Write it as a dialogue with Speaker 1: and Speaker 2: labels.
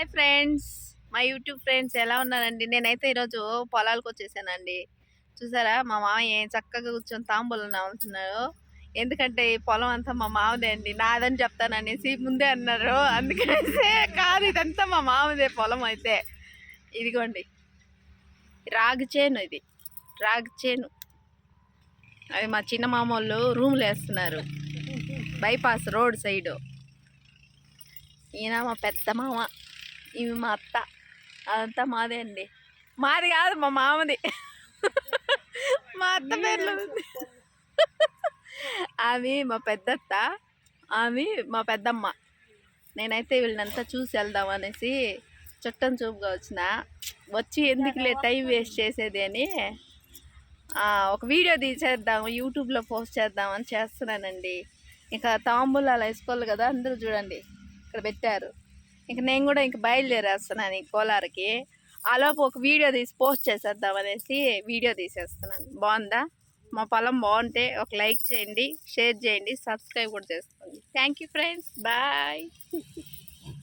Speaker 1: Hi friends, మా YouTube friends ఎలా ఉన్నారండి? నేనైతే ఈరోజు పొలాలకు వచ్చేసానండి. చూసారా మా మామయ్య చక్కగా కూర్చొని తాంబూలం నవ్వుతున్నారు. ఎందుకంటే ఈ పొలం అంతా మా మామదే అండి, నాదని చెప్తాననేసి ముందే అన్నారు. అందుకనేసి కాదు, ఇదంతా మా మామదే పొలం. అయితే ఇదిగోండి రాగి చేను, ఇది రాగి చేను. అది మా చిన్న మామ వాళ్ళు రూమ్లు వేస్తున్నారు బైపాస్ రోడ్ సైడు. ఈయన మా పెద్ద మామ, ఇవి మా అత్త. అదంతా మాదే అండి. మాది కాదు, మా మామది. మా అత్త పేర్లు ఆమె మా పెద్దత్త, ఆమె మా పెద్దమ్మ. నేనైతే వీళ్ళనంతా చూసి వెళ్దాం అనేసి చుట్టం చూపుగా వచ్చి ఎందుకులే టైం వేస్ట్ చేసేది అని ఒక వీడియో తీసేద్దాం, యూట్యూబ్లో పోస్ట్ చేద్దామని చేస్తున్నానండి. ఇంకా తాంబూలాలు వేసుకోవాలి కదా, అందరూ చూడండి ఇక్కడ పెట్టారు. ఇంక నేను కూడా బయలుదేరేస్తున్నాను ఈ కోలార్కి. ఆలోపు ఒక వీడియో తీసి పోస్ట్ చేసేద్దాం అనేసి వీడియో తీసేస్తున్నాను. బాగుందా? మా పొలం బాగుంటే ఒక లైక్ చేయండి, షేర్ చేయండి, సబ్స్క్రైబ్ కూడా చేసుకోండి. Thank you friends, bye.